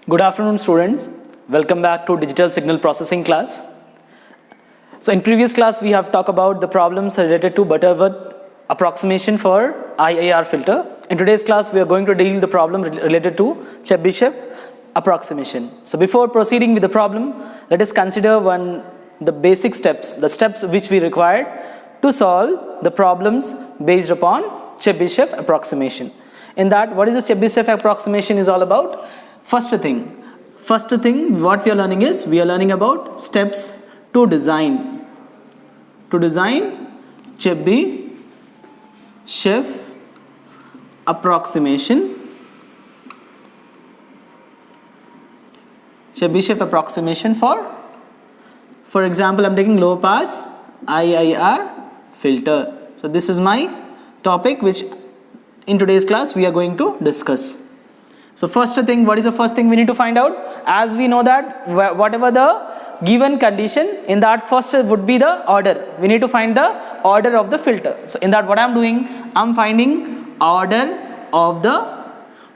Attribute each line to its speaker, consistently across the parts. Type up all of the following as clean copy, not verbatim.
Speaker 1: Good afternoon, students. Welcome back to digital signal processing class. So in previous class we have talked about the problems related to Butterworth approximation for IIR filter. In today's class we are going to deal with the problem related to Chebyshev approximation. So before proceeding with the problem, let us consider the basic steps, the steps which we require to solve the problems based upon Chebyshev approximation. In that, what is the Chebyshev approximation is all about? First thing what we are learning is, we are learning about steps to design Chebyshev approximation. Chebyshev approximation for example, I am taking low pass IIR filter. So this is my topic which in today's class we are going to discuss. So first thing, what is the first thing we need to find out? As we know that whatever the given condition, in that first would be the order. We need to find the order of the filter. So in that what I am doing, I am finding order of the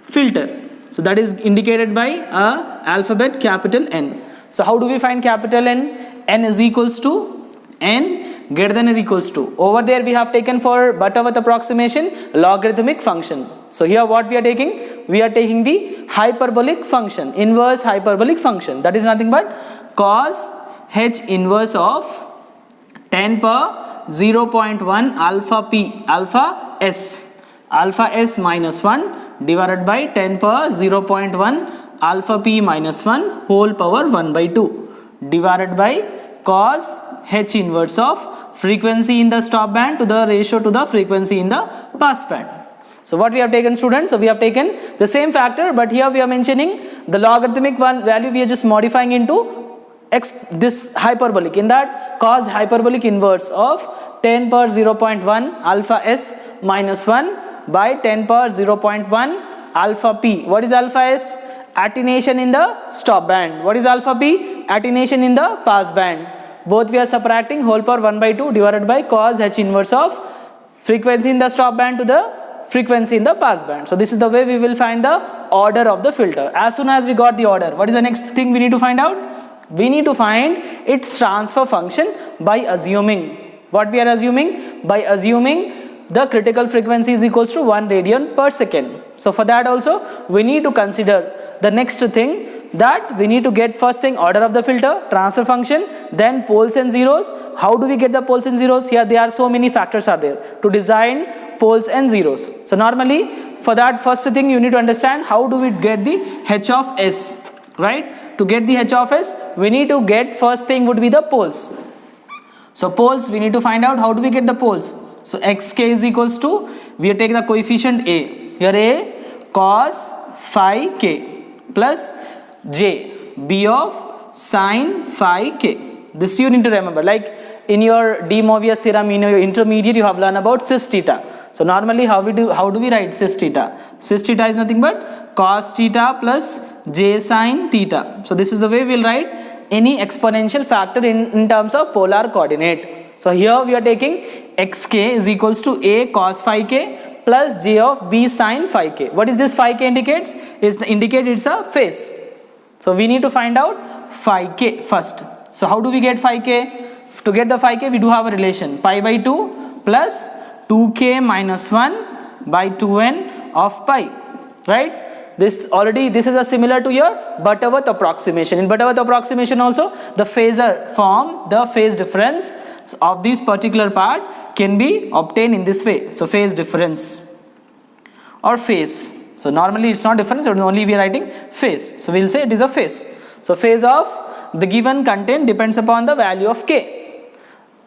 Speaker 1: filter. So that is indicated by a alphabet capital N. So how do we find capital N? N is equals to N greater than or equals to. Over there we have taken for Butterworth approximation logarithmic function. So here what we are taking? We are taking the hyperbolic function, inverse hyperbolic function. That is nothing but cos h inverse of 10 power 0.1 alpha p, alpha s minus 1 divided by 10 power 0.1 alpha p minus 1 whole power 1 by 2 divided by cos h inverse of frequency in the stop band to the ratio to the frequency in the pass band. So what we have taken, students? So we have taken the same factor, but here we are mentioning the logarithmic value. We are just modifying into this hyperbolic. In that, cos hyperbolic inverse of 10 power 0.1 alpha s minus 1 by 10 power 0.1 alpha p. What is alpha s? Attenuation in the stop band. What is alpha p? Attenuation in the pass band. Both we are subtracting whole power 1 by 2 divided by cos h inverse of frequency in the stop band to the frequency in the pass band. So this is the way we will find the order of the filter. As soon as we got the order, what is the next thing we need to find out? We need to find its transfer function by assuming. What we are assuming? By assuming the critical frequency is equals to 1 radian per second. So for that also we need to consider the next thing, that we need to get first thing order of the filter, transfer function, then poles and zeros. How do we get the poles and zeros? Here there are so many factors are there to design poles and zeros. So normally for that first thing you need to understand how do we get the h of s, right? To get the h of s we need to get first thing would be the poles. So poles we need to find out how do we get the poles. So xk is equals to, we are taking the coefficient a, here a cos phi k plus j b of sin phi k. This you need to remember, like in your de Moivre's theorem in your intermediate you have learned about cis theta. So normally how do we write cis theta? Cis theta is nothing but cos theta plus j sin theta. So this is the way we will write any exponential factor in terms of polar coordinate. So here we are taking xk is equals to a cos phi k plus j of b sin phi k. What is this phi k indicates? It's a phase. So we need to find out phi k first. So how do we get phi k? To get the phi k we do have a relation pi by 2 plus 2k minus 1 by 2n of pi, right? This is a similar to your Butterworth approximation. In Butterworth approximation also the phasor form, the phase difference of this particular part can be obtained in this way. So phase difference or phase. So normally it's not difference, only we are writing phase. So we'll say it is a phase. So phase of the given content depends upon the value of k.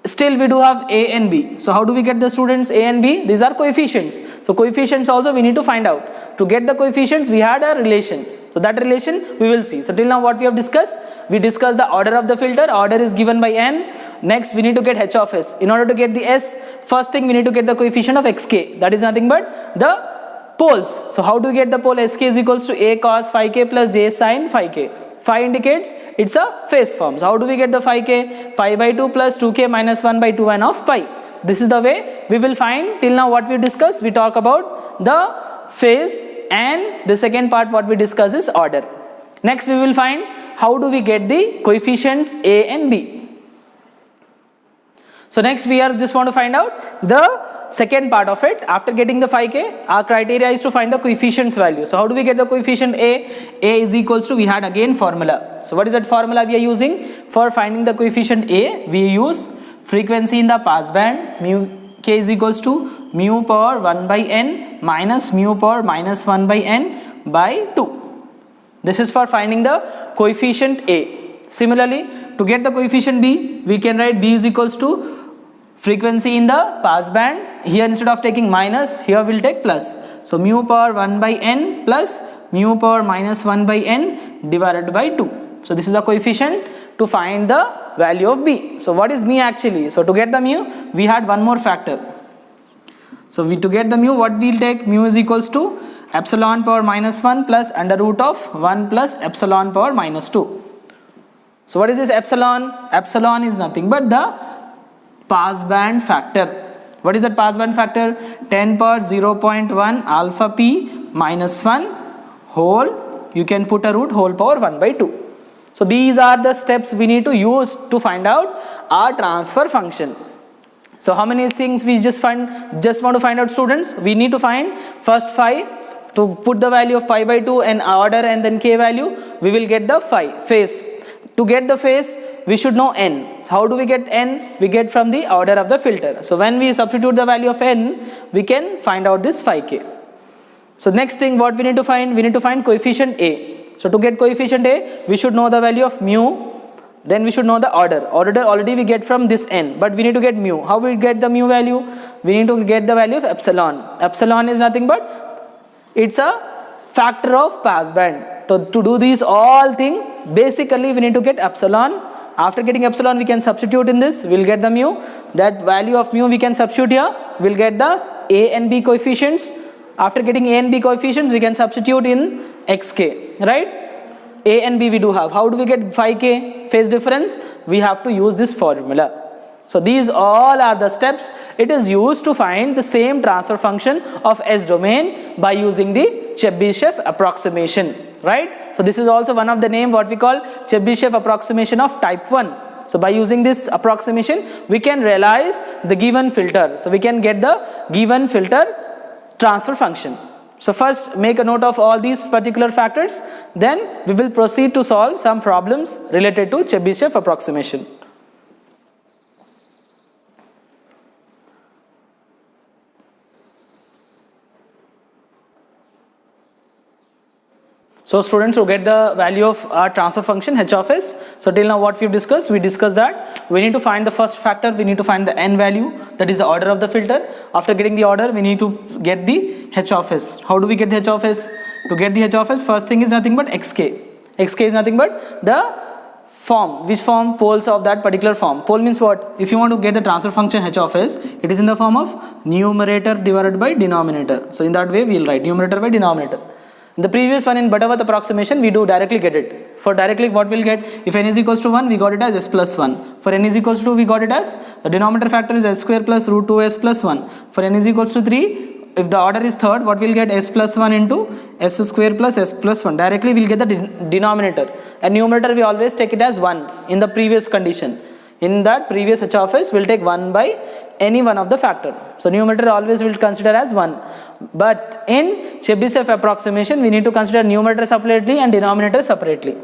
Speaker 1: Still we do have a and b. So how do we get the students a and b? These are coefficients. So coefficients also we need to find out. To get the coefficients we had a relation. So that relation we will see. So till now what we have discussed? We discussed the order of the filter. Order is given by n. Next we need to get h of s. In order to get the s, first thing we need to get the coefficient of xk. That is nothing but the poles. So how do we get the pole? Sk is equals to a cos phi k plus j sin phi k. Phi indicates it's a phase form. So how do we get the phi k? Pi by 2 plus 2k minus 1 by 2n of pi. So this is the way we will find. Till now what we discussed, we talk about the phase, and the second part what we discuss is order. Next we will find how do we get the coefficients a and b. So next we are just want to find out the second part of it. After getting the phi k, our criteria is to find the coefficients value. So how do we get the coefficient a? A is equals to, we had again formula. So what is that formula we are using for finding the coefficient a? We use frequency in the passband, mu k is equals to mu power 1 by n minus mu power minus 1 by n by 2. This is for finding the coefficient a. Similarly, to get the coefficient b, we can write b is equals to frequency in the passband. Here instead of taking minus, here we'll take plus. So mu power 1 by n plus mu power minus 1 by n divided by 2. So this is the coefficient to find the value of b. So what is mu actually? So to get the mu, we had one more factor. So to get the mu, what we'll take? Mu is equals to epsilon power minus 1 plus under root of 1 plus epsilon power minus 2. So what is this epsilon? Epsilon is nothing but the passband factor. What is that passband factor? 10 power 0.1 alpha p minus 1 whole, you can put a root, whole power 1 by 2. So these are the steps we need to use to find out our transfer function. So how many things we just want to find out, students? We need to find first phi. To put the value of pi by 2 and order and then k value, we will get the phi phase. To get the phase, we should know n. How do we get n? We get from the order of the filter. So when we substitute the value of n, we can find out this phi k. So next thing what we need to find? We need to find coefficient a. So to get coefficient a, we should know the value of mu. Then we should know the order. Order already we get from this n, but we need to get mu. How we get the mu value? We need to get the value of epsilon. Epsilon is nothing but, it's a factor of passband. So to do these all thing, basically we need to get epsilon. After getting epsilon, we can substitute in this, we'll get the mu. That value of mu we can substitute here, we'll get the a and b coefficients. After getting a and b coefficients, we can substitute in xk, right? A and b we do have. How do we get phi k, phase difference? We have to use this formula. So these all are the steps it is used to find the same transfer function of S domain by using the Chebyshev approximation, right? So this is also one of the name what we call Chebyshev approximation of type 1. So by using this approximation, we can realize the given filter. So we can get the given filter transfer function. So first make a note of all these particular factors, then we will proceed to solve some problems related to Chebyshev approximation. So students, to get the value of our transfer function h of s, so till now what we discussed that we need to find the first factor, we need to find the n value, that is the order of the filter. After getting the order, we need to get the h of s. How do we get the h of s? To get the h of s, first thing is nothing but xk. Xk is nothing but the form, which form? Poles of that particular form. Pole means what? If you want to get the transfer function h of s, it is in the form of numerator divided by denominator. So in that way we will write numerator by denominator. In the previous one, in Butterworth approximation, we do directly get it. For directly what we'll get, if n is equals to 1, we got it as s plus 1. For n is equals to 2, we got it as, the denominator factor is s square plus root 2s plus 1. For n is equals to 3, if the order is third, what we'll get? S plus 1 into s square plus s plus 1. Directly we'll get the denominator. And numerator we always take it as 1 in the previous condition. In that previous h of s, we'll take 1 by any one of the factor. So numerator always will consider as 1. But in Chebyshev approximation, we need to consider numerator separately and denominator separately.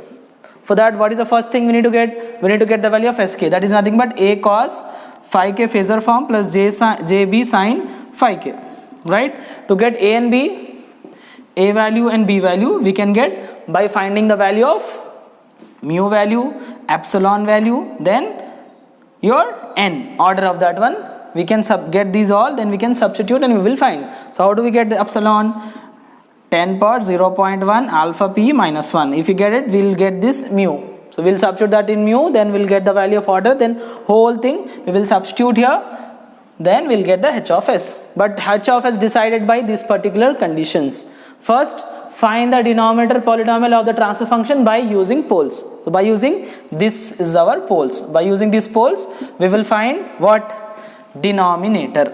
Speaker 1: For that, what is the first thing we need to get? We need to get the value of sk. That is nothing but a cos phi k phasor form plus jb sin phi k. Right? To get a and b, a value and b value, we can get by finding the value of mu value, epsilon value, then your n, order of that one. We can get these all, then we can substitute and we will find. So how do we get the epsilon? 10 power 0.1 alpha p minus 1. If you get it, we will get this mu. So we will substitute that in mu, then we will get the value of order, then whole thing we will substitute here, then we will get the h of s. But h of s decided by these particular conditions. First, find the denominator polynomial of the transfer function by using poles. So by using, this is our poles. By using these poles, we will find what? Denominator,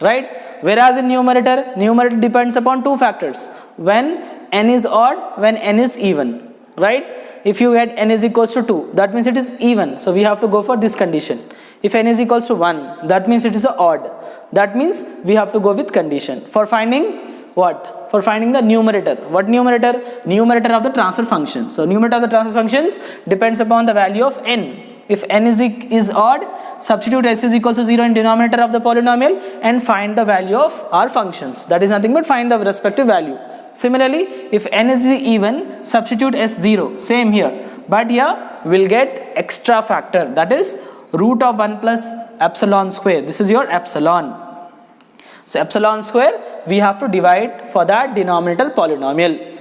Speaker 1: right? Whereas in numerator depends upon two factors. When n is odd, when n is even. right? If you get n is equals to 2, that means it is even, so we have to go for this condition. If n is equals to 1, that means it is odd, that means we have to go with condition. For finding what? For finding the numerator. What numerator? Numerator of the transfer function. So numerator of the transfer functions depends upon the value of n. If n is odd, substitute s is equals to 0 in denominator of the polynomial and find the value of our functions. That is nothing but find the respective value. Similarly, if n is even, substitute s0. Same here. But here we'll get extra factor, that is root of 1 plus epsilon square. This is your epsilon. So epsilon square we have to divide for that denominator polynomial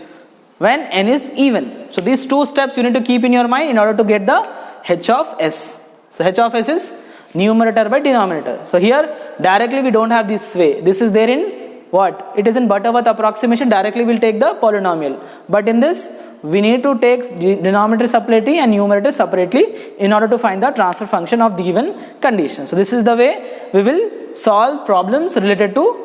Speaker 1: when n is even. So these two steps you need to keep in your mind in order to get the h of s. So h of s is numerator by denominator. So here directly we don't have this way. This is there in what? It is in Butterworth approximation, directly we'll take the polynomial. But in this we need to take denominator separately and numerator separately in order to find the transfer function of the given condition. So this is the way we will solve problems related to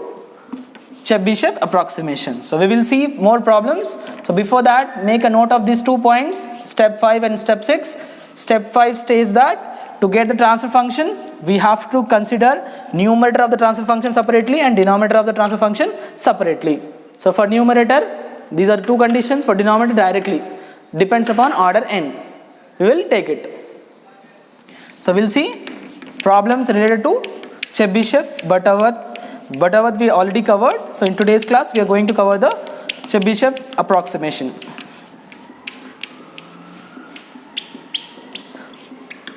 Speaker 1: Chebyshev approximation. So we will see more problems. So before that, make a note of these 2 points, step 5 and step 6. Step 5 states that to get the transfer function, we have to consider numerator of the transfer function separately and denominator of the transfer function separately. So for numerator, these are 2 conditions. For denominator, directly depends upon order n. We will take it. So we'll see problems related to Chebyshev, Butterworth we already covered. So in today's class, we are going to cover the Chebyshev approximation.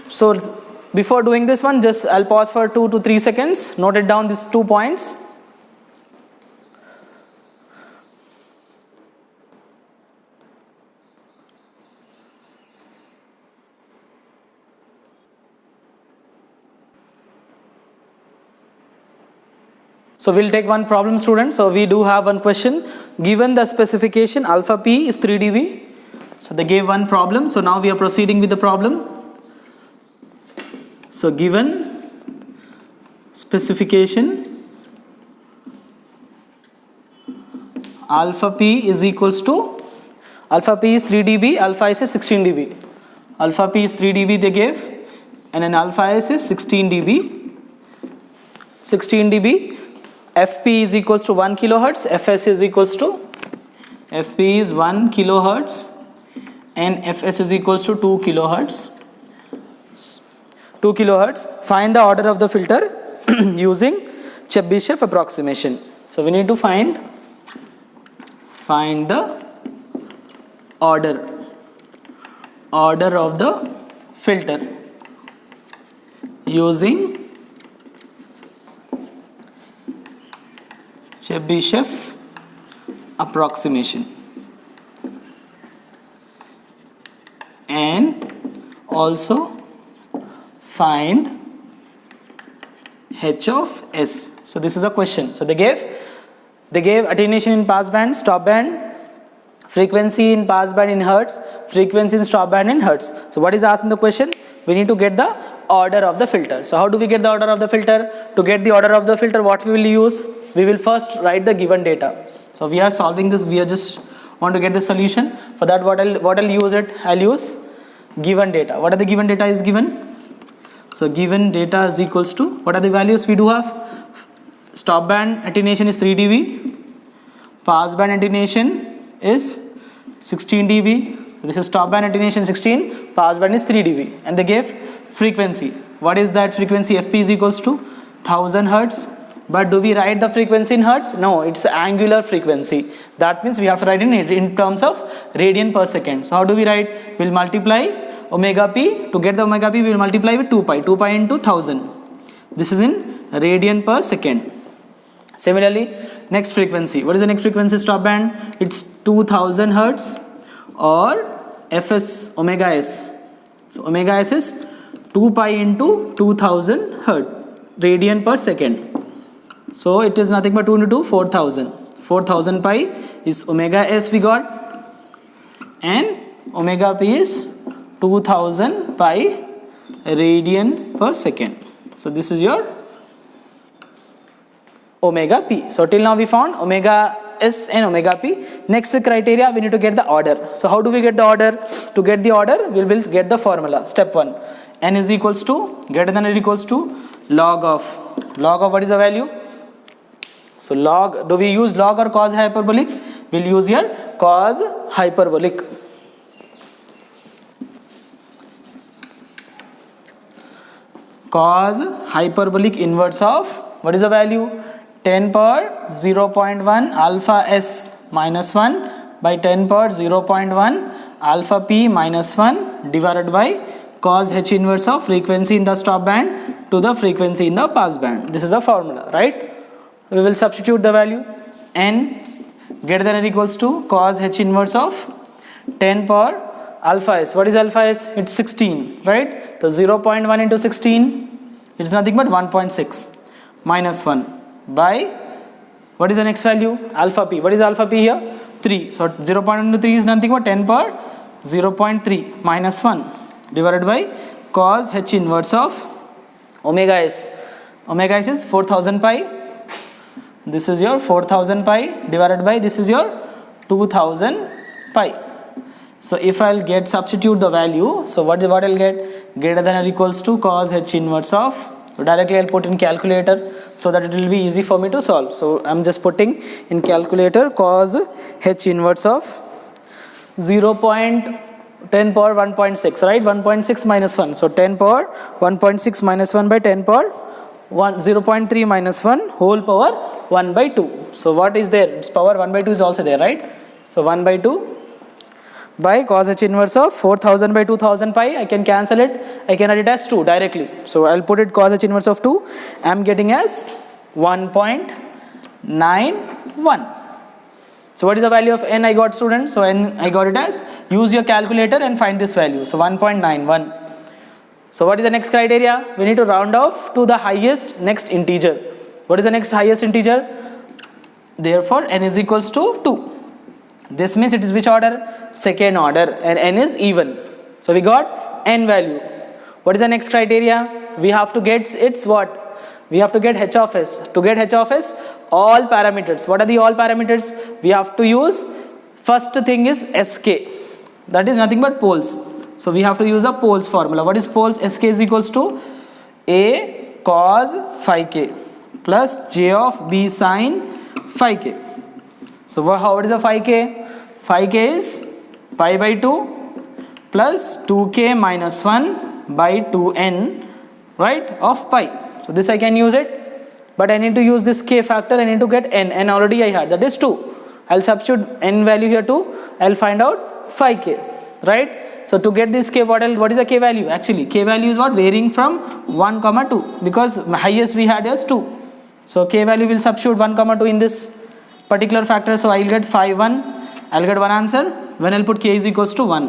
Speaker 1: So before doing this one, just I'll pause for 2 to 3 seconds. Note it down, these 2 points. So we'll take one problem, students. So we do have one question. Given the specification alpha p is 3 dB. So they gave one problem. So now we are proceeding with the problem. So given specification alpha p is equals to, alpha p is 3 dB, alpha s is 16 dB. Alpha p is 3 dB they gave, and then alpha s is 16 dB. 16 dB. Fp is equals to 1 kilohertz, Fs is equals to, Fp is 1 kilohertz and Fs is equals to 2 kilohertz. 2 kilohertz. Find the order of the filter using Chebyshev approximation. So we need to find the order of the filter using Chebyshev approximation and also find h of s. So this is the question. So they gave attenuation in passband, stop band, frequency in passband in hertz, frequency in stop band in hertz. So what is asked in the question? We need to get the order of the filter. So how do we get the order of the filter? To get the order of the filter, what we will use? We will first write the given data. So we are solving this, we are just want to get the solution. For that, what I'll use it? I'll use given data. What are the given data is given? So given data is equals to, what are the values we do have? Stop band attenuation is 3 dB. Pass band attenuation is 16 dB. This is stop band attenuation 16, pass band is 3 dB. And they gave frequency. What is that frequency? Fp is equals to 1000 hertz. But do we write the frequency in hertz? No, it's angular frequency. That means we have to write in terms of radian per second. So how do we write? We'll multiply omega p. To get the omega p, we will multiply with 2 pi. 2 pi into 1000. This is in radian per second. Similarly, next frequency. What is the next frequency stop band? It's 2000 hertz or Fs omega s. So omega s is 2 pi into 2000 hertz radian per second. So it is nothing but 2 into 2, 4000. 4000 pi is omega s we got, and omega p is 2000 pi radian per second. So this is your omega p. So till now we found omega s and omega p. Next criteria, we need to get the order. So how do we get the order? To get the order, we will get the formula. Step 1, n is equals to greater than or equals to log of what is the value? So log, do we use log or cos hyperbolic? We'll use here cos hyperbolic. Cos hyperbolic inverse of what is the value? 10 power 0.1 alpha s minus 1 by 10 power 0.1 alpha p minus 1 divided by cos h inverse of frequency in the stop band to the frequency in the pass band. This is the formula, right? We will substitute the value. N greater than or equals to cos h inverse of 10 power alpha s. What is alpha s? It's 16, right? So 0.1 into 16, it's nothing but 1.6 minus 1 by, what is the next value? Alpha p. What is alpha p here? 3. So 0.1 into 3 is nothing but 10 power 0.3 minus 1 divided by cos h inverse of omega s. Omega s is 4000 pi. This is your 4000 pi divided by this is your 2000 pi. So if I'll get substitute the value, so what I'll get? Greater than or equals to cos h inverse of, so directly I'll put in calculator so that it will be easy for me to solve. So I'm just putting in calculator cos h inverse of 0.10 power 1.6, right? 1.6 minus 1. So 10 power 1.6 minus 1 by 10 power 0.3 minus 1 whole power 1 by 2. So what is there? It's power 1 by 2 is also there, right? So 1 by 2 by cos h inverse of 4000 by 2000 pi. I can cancel it. I can write it as 2 directly. So I'll put it cos h inverse of 2. I'm getting as 1.91. So what is the value of n I got, students? So n I got it as, use your calculator and find this value. So 1.91. So what is the next criteria? We need to round off to the highest next integer. What is the next highest integer? Therefore n is equals to 2. This means it is which order? Second order, and n is even. So we got n value. What is the next criteria? We have to get its what? We have to get h of s. To get h of s, all parameters. What are the all parameters? We have to use, first thing is sk. That is nothing but poles. So we have to use a poles formula. What is poles? Sk is equals to a cos phi k plus j of b sin phi k. So what is a phi k? Phi k is pi by 2 plus 2k minus 1 by 2n, right, of pi. So this I can use it, but I need to use this k factor. I need to get n already I had, that is 2. I'll substitute n value here too. I'll find out phi k, right? So to get this k, what is the k value? Actually k value is what? Varying from 1 comma 2, because highest we had is 2. So k value will substitute 1 comma 2 in this particular factor. So I'll get phi 1. I'll get one answer when I'll put k is equals to 1.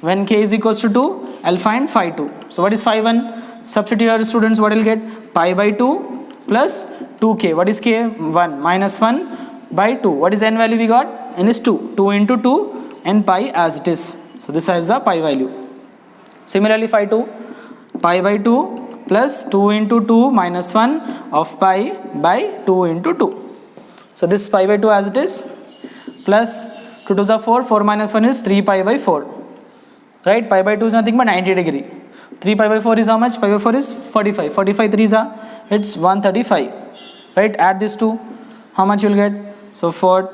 Speaker 1: When k is equals to 2, I'll find phi 2. So what is phi 1? Substitute here, students. What I'll get? Pi by 2 plus 2k. What is k? 1 minus 1 by 2. What is n value we got? N is 2. 2 into 2 and pi as it is. So this is the pi value. Similarly phi 2. Pi by 2 plus 2 into 2 minus 1 of pi by 2 into 2. So this pi by 2 as it is, plus 2 to the 4, 4 minus 1 is 3 pi by 4, right? Pi by 2 is nothing but 90 degree. 3 pi by 4 is how much? Pi by 4 is 45. 45 3s are, it's 135, right? Add this 2, how much you'll get? So for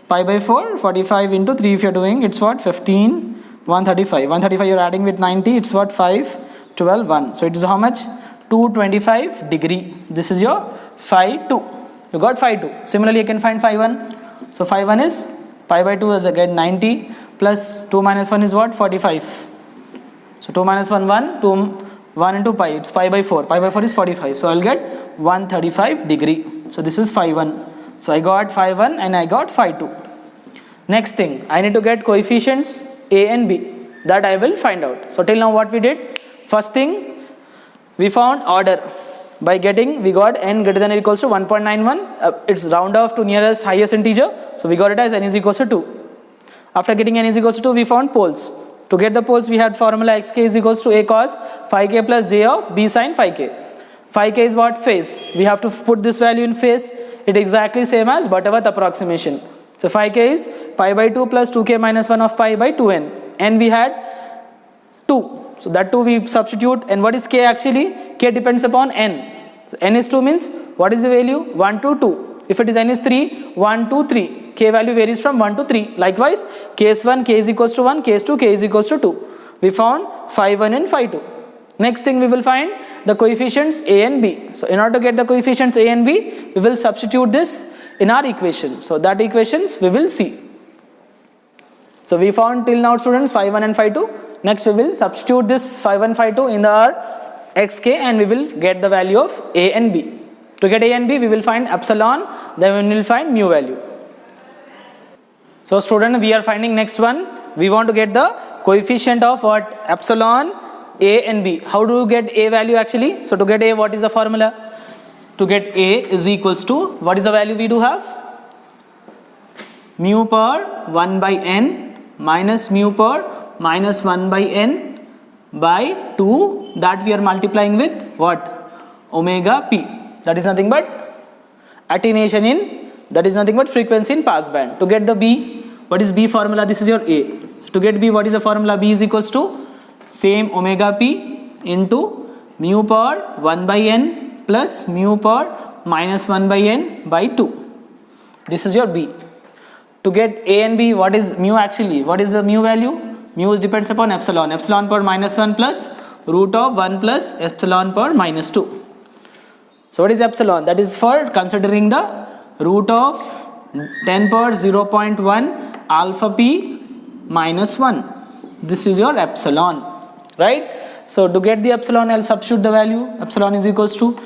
Speaker 1: pi by 4, 45 into 3 if you're doing, it's what? 15, 135. 135 you're adding with 90, it's what? 5, 12, 1. So it is how much? 225 degree. This is your phi 2. You got phi 2. Similarly you can find phi 1. So phi 1 is pi by 2 is again 90 plus 2 minus 1 is what? 45. So 2 minus 1 1, 1 into pi, it's pi by 4. Pi by 4 is 45. So I'll get 135 degree. So this is phi 1. So I got phi 1 and I got phi 2. Next thing, I need to get coefficients a and b. That I will find out. So till now what we did? First thing, we found order. By getting, we got n greater than or equals to 1.91. It's round off to nearest highest integer. So we got it as n is equals to 2. After getting n is equals to 2, we found poles. To get the poles, we had formula xk is equals to a cos phi k plus j of b sin phi k. Phi k is what? Phase. We have to put this value in phase. it exactly same as Butterworth approximation. So phi k is pi by 2 plus 2k minus 1 of pi by 2n. N we had 2. So that 2 we substitute. And what is k actually? K depends upon n. So n is 2 means what is the value? 1 to 2. If it is n is 3, 1 to 3. K value varies from 1 to 3. Likewise, case 1, k is equals to 1, case 2, k is equals to 2. We found phi 1 and phi 2. Next thing we will find the coefficients a and b. So in order to get the coefficients a and b, we will substitute this in our equation. So that equations we will see. So we found till now, students, phi 1 and phi 2. Next we will substitute this phi 1, phi 2 in our xk and we will get the value of a and b. To get a and b, we will find epsilon, then we will find mu value. So student, we are finding next one. We want to get the coefficient of what? Epsilon, a and b. How do you get a value actually? So to get a, what is the formula? To get a is equals to, what is the value we do have? Mu per 1 by n minus mu per minus 1 by n by 2, that we are multiplying with what? Omega p. That is nothing but attenuation in, that is nothing but frequency in passband. To get the b, what is b formula? This is your a. So to get b, what is the formula? B is equals to same omega p into mu per 1 by n plus mu per minus 1 by n by 2. This is your b. To get a and b, what is mu actually? What is the mu value? Mu depends upon epsilon. Epsilon per minus 1 plus root of 1 plus epsilon per minus 2. So what is epsilon? That is for considering the root of 10 power 0.1 alpha p minus 1. This is your epsilon, right? So to get the epsilon, I'll substitute the value. Epsilon is equals to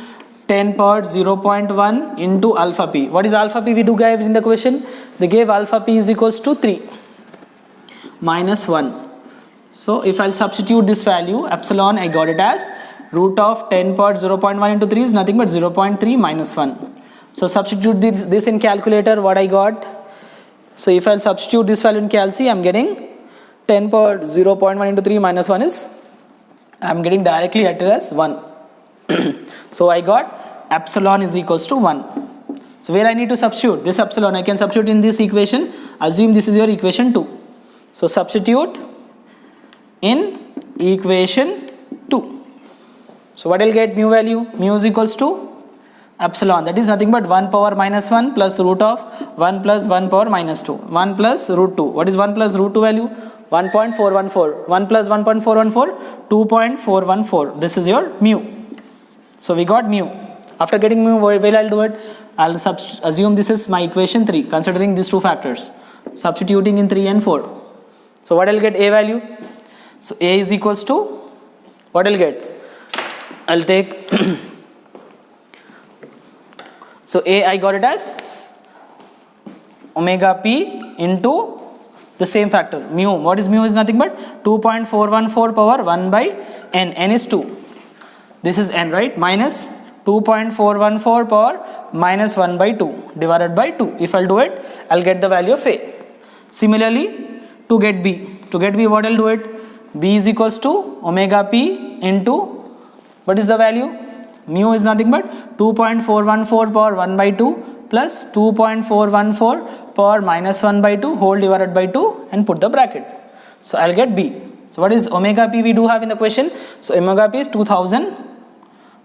Speaker 1: 10 power 0.1 into alpha p. What is alpha p? We do give in the question. They gave alpha p is equals to 3 minus 1. So if I'll substitute this value, epsilon, I got it as root of 10 power 0.1 into 3 is nothing but 0.3 minus 1. So substitute this in calculator, what I got. So if I'll substitute this value in calc, I'm getting 10 power 0.1 into 3 minus 1 is, I'm getting directly at it as 1. So I got epsilon is equals to 1. So where I need to substitute this epsilon, I can substitute in this equation. Assume this is your equation 2. So substitute in equation 2. So what I'll get mu value? Mu is equals to epsilon, that is nothing but 1 power minus 1 plus root of 1 plus 1 power minus 2. 1 plus root 2. What is 1 plus root 2 value? 1.414. 1 plus 1.414, 2.414. This is your mu. So we got mu. After getting mu, where I'll do it? I'll assume this is my equation 3, considering these two factors. Substituting in 3 and 4. So what I'll get a value? So a is equals to, what I'll get? I'll take so a, I got it as omega p into the same factor mu. What is mu? Is nothing but 2.414 power 1 by n. N is 2. This is n, right? Minus 2.414 power minus 1 by 2 divided by 2. If I'll do it, I'll get the value of a. Similarly, to get b, what I'll do it? B is equals to omega p into, what is the value? Mu is nothing but 2.414 power 1 by 2 plus 2.414 power minus 1 by 2 whole divided by 2 and put the bracket. So I'll get b. So what is omega p we do have in the question? So omega p is 2000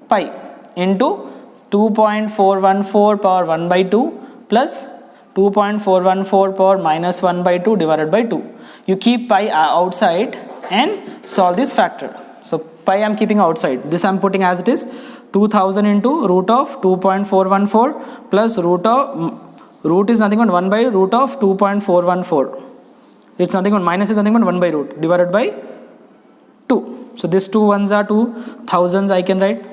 Speaker 1: pi into 2.414 power 1 by 2 plus 2.414 power minus 1 by 2 divided by 2. You keep pi outside and solve this factor. So pi I'm keeping outside. This I'm putting as it is. 2000 into root of 2.414 plus root is nothing but 1 by root of 2.414. It's nothing but minus is nothing but 1 by root divided by 2. So this 2 ones are 2, thousands I can write.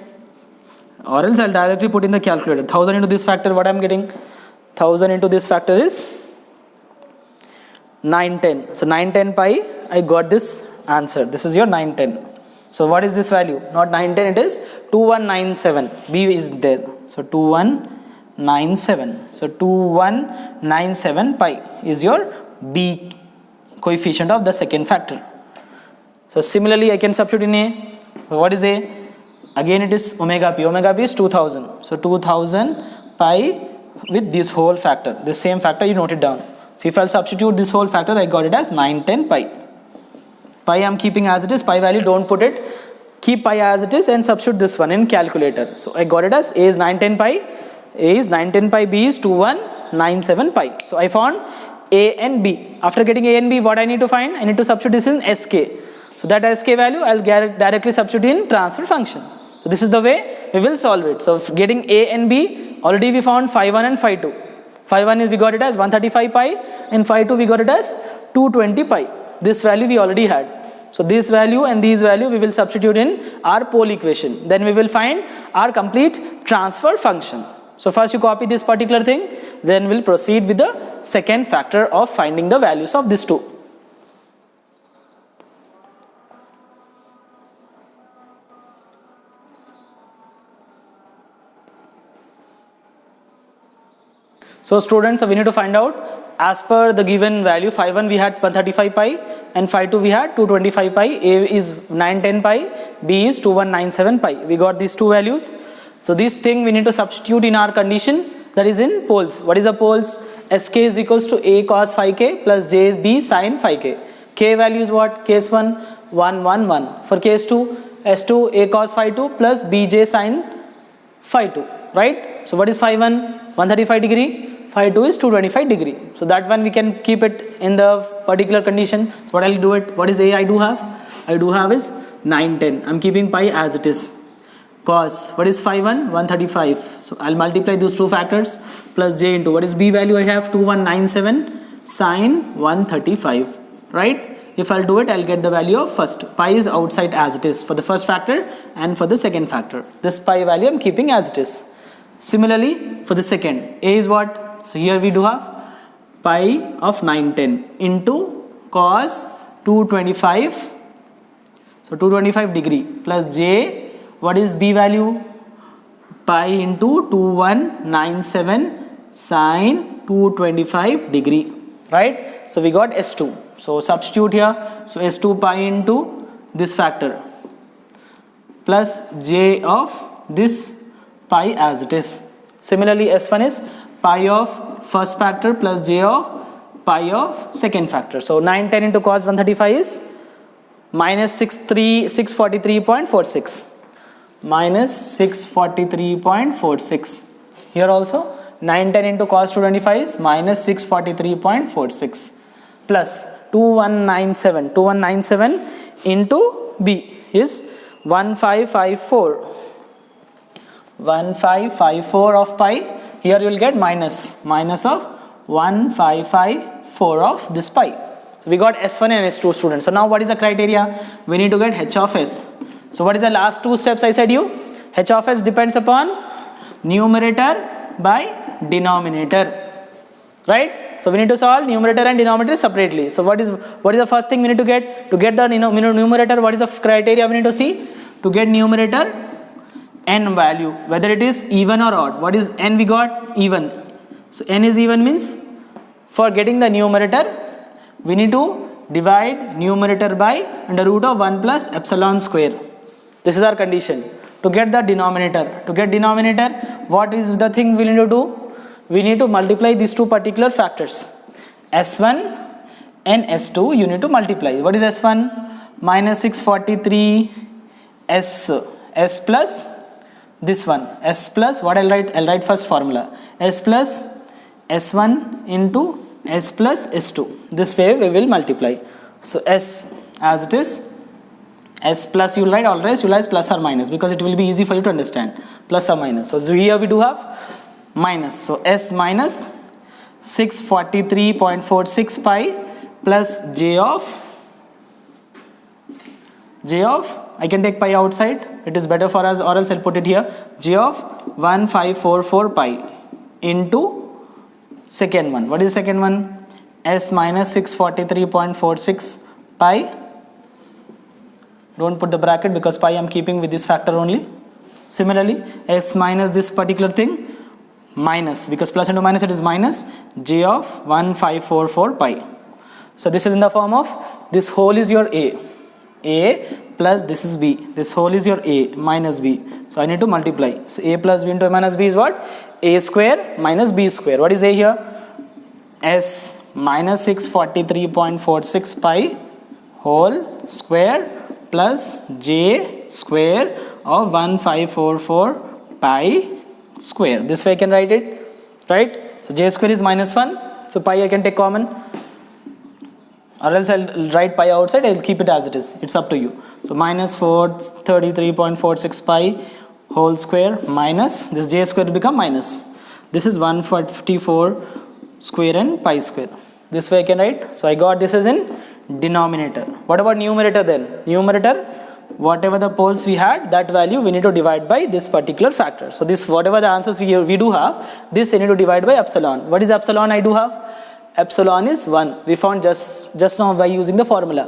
Speaker 1: Or else I'll directly put in the calculator. 1000 into this factor, what I'm getting? 1000 into this factor is 910. So 910 pi, I got this answer. This is your 910. So what is this value? Not 910, it is 2197. B is there. So 2197. So 2197 pi is your B coefficient of the second factor. So similarly, I can substitute in A. What is A? Again, it is omega p. Omega p is 2000. So 2000 pi with this whole factor, this same factor you note it down. So if I'll substitute this whole factor, I got it as 9, 10 pi. Pi I'm keeping as it is, pi value don't put it, keep pi as it is and substitute this one in calculator. So I got it as A is 9, 10 pi, A is 9, 10 pi, B is 2197 pi. So I found A and B. After getting A and B, what I need to find? I need to substitute this in SK. So that SK value I'll directly substitute in transfer function. So this is the way we will solve it. So getting A and B, already we found phi 1 and phi 2. Phi 1 is we got it as 135 pi and phi 2 we got it as 220 pi. This value we already had. So this value and these value we will substitute in our pole equation. Then we will find our complete transfer function. So first you copy this particular thing, then we'll proceed with the second factor of finding the values of these two. So students, we need to find out as per the given value. Phi 1 we had 135 pi and phi 2 we had 225 pi. A is 910 pi, B is 2197 pi. We got these two values. So this thing we need to substitute in our condition, that is in poles. What is the poles? Sk is equals to A cos phi k plus J is B sin phi k. K value is what? Case 1, 1, 1, 1. For case 2, S2 A cos phi 2 plus BJ sin phi 2. Right? So what is phi 1? 135 degree. Phi 2 is 225 degree. So that one we can keep it in the particular condition. What I'll do it? What is A I do have? I do have is 9, 10. I'm keeping pi as it is. Cos, what is phi 1? 135. So I'll multiply those two factors plus J into what is B value I have? 2197 sin 135. Right? If I'll do it, I'll get the value of first. Pi is outside as it is for the first factor and for the second factor. This pi value I'm keeping as it is. Similarly, for the second, A is what? So here we do have pi of 910 into cos 225. So 225 degree plus J, what is B value? Pi into 2197 sin 225 degree. Right? So we got S2. So substitute here. So S2 pi into this factor plus J of this pi as it is. Similarly, S1 is pi of first factor plus J of pi of second factor. So 910 into cos 135 is minus 643.46. Minus 643.46. Here also 910 into cos 225 is minus 643.46 plus 2197. 2197 into B is 1554. 1554 of pi. Here you will get minus of 1554 of this pi. So we got S1 and S2 students. So now what is the criteria? We need to get H of S. So what is the last two steps I said you? H of S depends upon numerator by denominator. Right? So we need to solve numerator and denominator separately. So what is the first thing we need to get? To get the numerator, what is the criteria we need to see? To get numerator, n value, whether it is even or odd. What is n? We got even. So n is even means for getting the numerator we need to divide numerator by under root of 1 plus epsilon square. This is our condition. To get the denominator, what is the thing we need to do? We need to multiply these two particular factors, S1 and S2. You need to multiply. What is S1? Minus 643 S plus this one, S plus, what I'll write first formula, S plus S1 into S plus S2. This way we will multiply. So S as it is, S plus you write, always you write plus or minus because it will be easy for you to understand, plus or minus. So here we do have minus. So S minus 643.46 pi plus J of, I can take pi outside, it is better for us, or else I'll put it here, J of 1544 pi into second one. What is the second one? S minus 643.46 pi. Don't put the bracket because pi I'm keeping with this factor only. Similarly, S minus this particular thing minus, because plus into minus it is minus, J of 1544 pi. So this is in the form of, this whole is your A plus this is b. This whole is your a minus b. So I need to multiply. So a plus b into a minus b is what? A square minus b square. What is a here? S minus 643.46 pi whole square plus j square of 1544 pi square. This way I can write it, right? So j square is minus 1. So pi I can take common. Or else I'll write pi outside, I'll keep it as it is. It's up to you. So minus 433.46 pi whole square minus, this j square will become minus. This is 154 square and pi square. This way I can write. So I got this as in denominator. What about numerator then? Numerator, whatever the poles we had, that value we need to divide by this particular factor. So this, whatever the answers we do have, this I need to divide by epsilon. What is epsilon I do have? Epsilon is 1. We found just now by using the formula.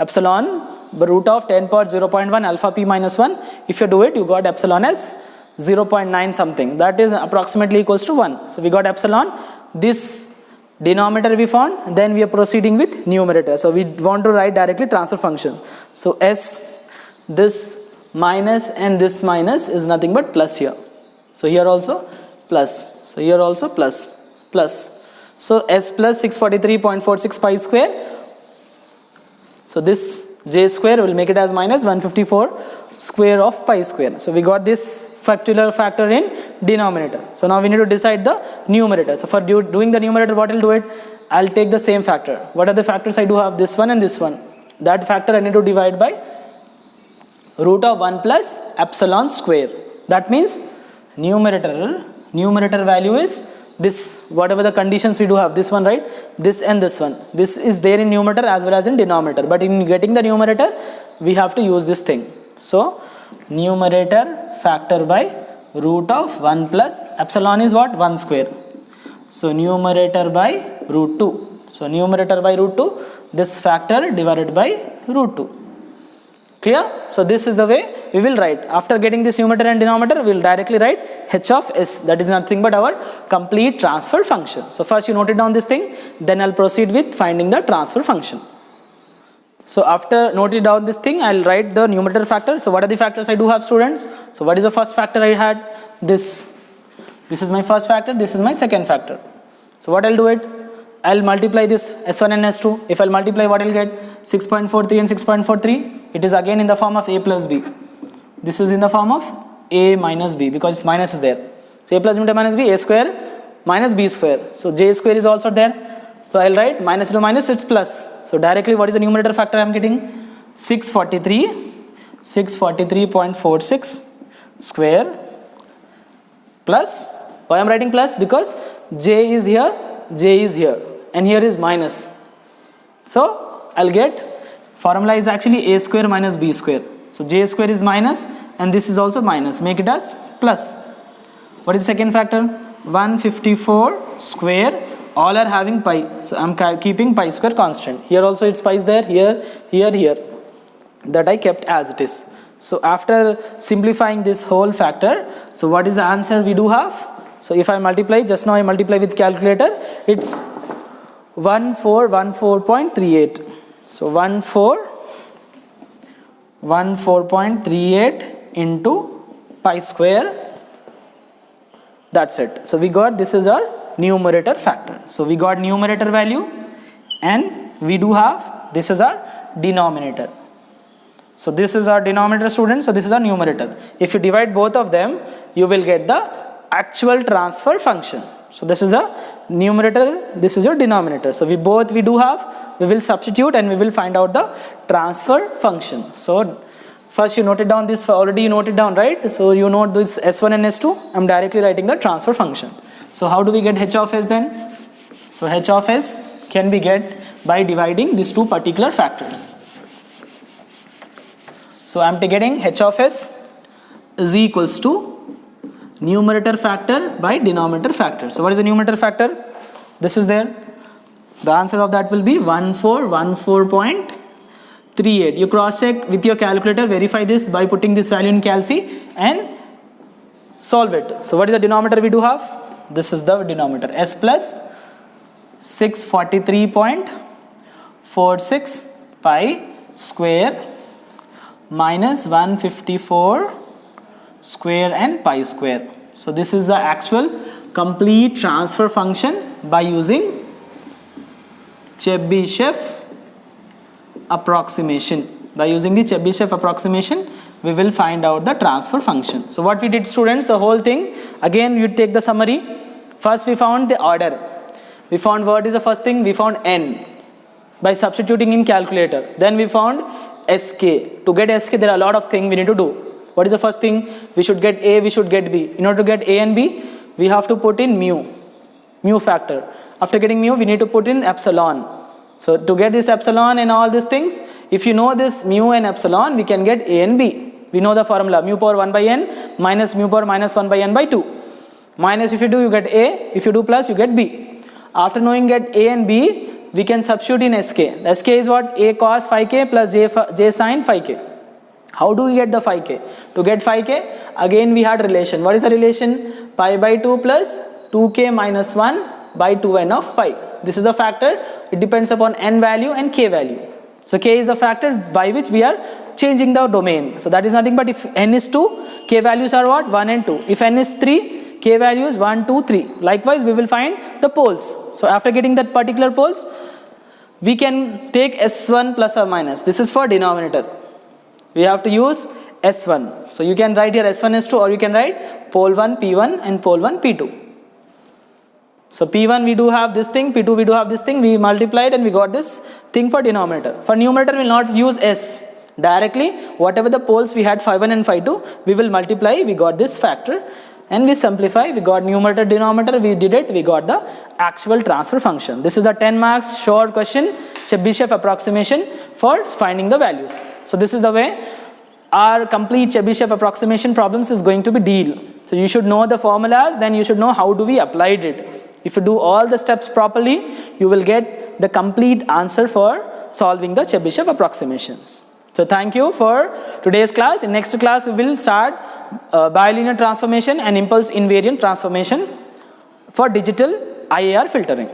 Speaker 1: Epsilon, root of 10 power 0.1 alpha p minus 1. If you do it, you got epsilon as 0.9 something. That is approximately equals to 1. So we got epsilon. This denominator we found. Then we are proceeding with numerator. So we want to write directly transfer function. So s, this minus and this minus is nothing but plus here. So here also plus. So here also plus. Plus. So s plus 643.46 pi square. So this j square will make it as minus 154 square of pi square. So we got this factorial factor in denominator. So now we need to decide the numerator. So for doing the numerator, what I'll do it? I'll take the same factor. What are the factors I do have? This one and this one. That factor I need to divide by root of 1 plus epsilon square. That means numerator value is this, whatever the conditions we do have, this one, right? This and this one. This is there in numerator as well as in denominator. But in getting the numerator, we have to use this thing. So numerator factor by root of 1 plus epsilon is what? 1 square. So numerator by root 2. So numerator by root 2, this factor divided by root 2. Clear? So this is the way we will write. After getting this numerator and denominator, we will directly write h of s. That is nothing but our complete transfer function. So first you noted down this thing, then I'll proceed with finding the transfer function. So after noting down this thing, I'll write the numerator factor. So what are the factors I do have, students? So what is the first factor I had? This is my first factor, this is my second factor. So what I'll do it? I'll multiply this s1 and s2. If I'll multiply, what I'll get? 6.43 and 6.43. It is again in the form of a plus b. This is in the form of a minus b because minus is there. So a plus b into minus b, a square minus b square. So j square is also there. So I'll write minus into minus, it's plus. So directly what is the numerator factor I'm getting? 643.46 square plus. Why I'm writing plus? Because j is here, and here is minus. So I'll get, formula is actually a square minus b square. So j square is minus and this is also minus. Make it as plus. What is the second factor? 154 square. All are having pi. So I'm keeping pi square constant. Here also it's pi is there. Here. That I kept as it is. So after simplifying this whole factor, so what is the answer we do have? So if I multiply, just now I multiply with calculator, it's 1414.38. So 14.38 into pi square. That's it. So we got, this is our numerator factor. So we got numerator value and we do have, this is our denominator. So this is our denominator, students. So this is our numerator. If you divide both of them, you will get the actual transfer function. So this is the numerator, this is your denominator. So we do have, we will substitute and we will find out the transfer function. So first you noted down this, already you noted down, right? So you note this s1 and s2. I'm directly writing the transfer function. So how do we get h of s then? So h of s can be get by dividing these two particular factors. So I'm getting h of s is equals to numerator factor by denominator factor. So what is the numerator factor? This is there. The answer of that will be 1414.38. You cross check with your calculator, verify this by putting this value in calci and solve it. So what is the denominator we do have? This is the denominator, s plus 643.46 pi square minus 154 square and pi square. So this is the actual complete transfer function by using Chebyshev approximation. By using the Chebyshev approximation, we will find out the transfer function. So what we did, students, the whole thing, again you take the summary. First we found the order. We found what is the first thing? We found n by substituting in calculator. Then we found sk. To get sk, there are a lot of things we need to do. What is the first thing? We should get a, we should get b. In order to get a and b, we have to put in mu factor. After getting mu, we need to put in epsilon. So to get this epsilon and all these things, if you know this mu and epsilon, we can get a and b. We know the formula, mu power 1 by n minus mu power minus 1 by n by 2. Minus if you do, you get a. If you do plus, you get b. After knowing get a and b, we can substitute in sk. The sk is what? A cos phi k plus j sin phi k. How do we get the phi k? To get phi k, again we had relation. What is the relation? Pi by 2 plus 2k minus 1 by 2n of pi. This is the factor. It depends upon n value and k value. So k is the factor by which we are changing the domain. So that is nothing but if n is 2, k values are what? 1 and 2. If n is 3, k value is 1, 2, 3. Likewise, we will find the poles. So after getting that particular poles, we can take S1 plus or minus. This is for denominator. We have to use S1. So you can write here S1, S2, or you can write pole 1, P1 and pole 1, P2. So P1 we do have this thing, P2 we do have this thing. We multiplied and we got this thing for denominator. For numerator, we will not use S. Directly, whatever the poles we had, phi 1 and phi 2, we will multiply. We got this factor. And we simplify, we got numerator, denominator, we did it, we got the actual transfer function. This is a 10 marks short question, Chebyshev approximation for finding the values. So this is the way our complete Chebyshev approximation problems is going to be deal. So you should know the formulas, then you should know how do we apply it. If you do all the steps properly, you will get the complete answer for solving the Chebyshev approximations. So thank you for today's class. In next class, we will start bilinear transformation and impulse invariant transformation for digital IAR filtering.